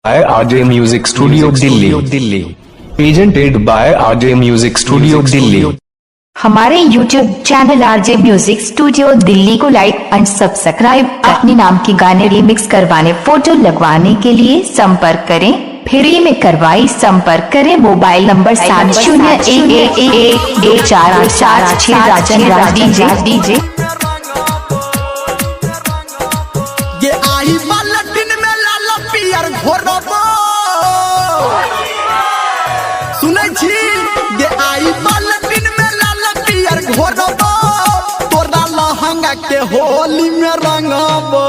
by RJ Music Studio Delhi. Presented by RJ Music Studio Delhi. हमारे YouTube channel RJ Music Studio Delhi को लाइक and subscribe. अपने नाम के गाने रिमिक्स करवाने, फोटो लगवाने के लिए संपर्क करें। फ्री में करवाई संपर्क करें। Mobile number 7011111486। Rajan Raj DJ. ये आई बालटिन में लाल पियर घोरबो सुनै छी। ये आई बालटिन में लाल पियर घोरबो तोरा लहंगा के होली में रंगबो।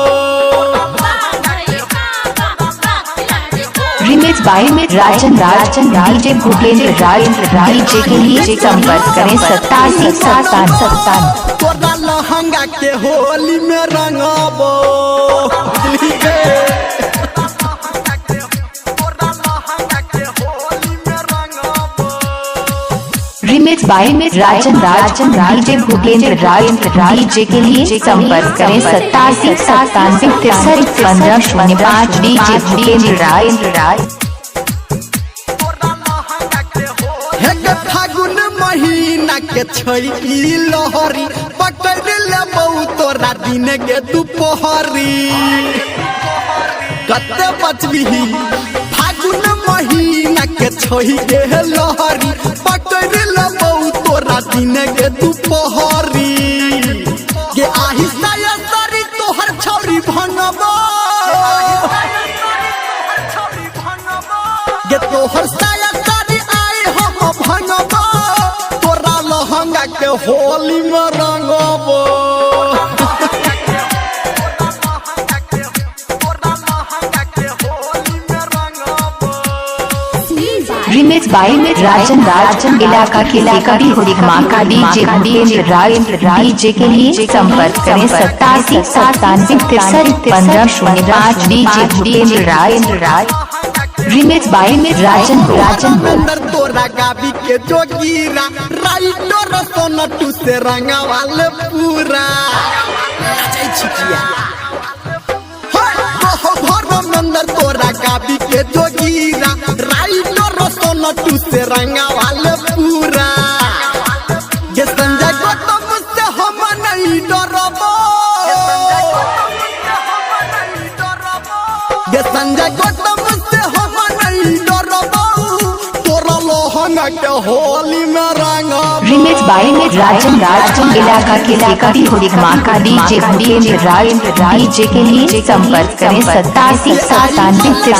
रिमिक्स बाय में राजन डीजे भूपेंद्र राज डीजे के लिए संपर्क करें 87 तोरा लहंगा के होली में रंगबो। रिमिक्स बाय में राजन डीजे भूपेंद्र राज डीजे के लिए संपर्क करें 87 डीजे भूपेंद्र राज। फागुन महीना के छैली लहरी पकड़ लेबौ तोरा दिन के दुपहरी। कते बचबिही फागुन महीना के छैली लहरी पकड़ लेबौ तोरा दिन के दुपहरी। ये आही सारी तोहर छौरी भनबो। ये तोहर सारी आई हम भनबो तोरा लहंगा के होली में रंगबो। रिमिक्स बाय में राजन इलाका के कभी हो धमाका डीजे भूपेंद्र राज डीजे के लिए संपर्क करें 87 DJ Bhupendra Raj. Remix by में राजन अंदर तोरा गाबी के जोगीरा राइटर सोनटू से रंगा वाले पूरा नाचै छिकिया। अंदर तोरा गाबी के जोगीरा राइटर सोनटू से रंगा वाले पूरा। ये संजय गौतम से हम नहीं डरबो। ये संजय गौतम से हम नहीं डरबो तोरा लहंगा के होली में रंगबो। रिमिक्स बाय में राजन इलाका के कभी हो धमाका डीजे भूपेंद्र राज डीजे के लिए संपर्क करें 87 DJ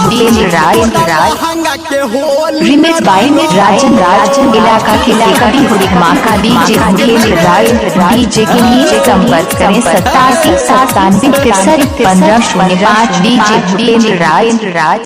Bhupendra Raj. Remix by में राजन इलाका के कभी हो धमाका डीजे भूपेंद्र राज डीजे के लिए संपर्क करें 87 डीजे भूपेंद्र राज।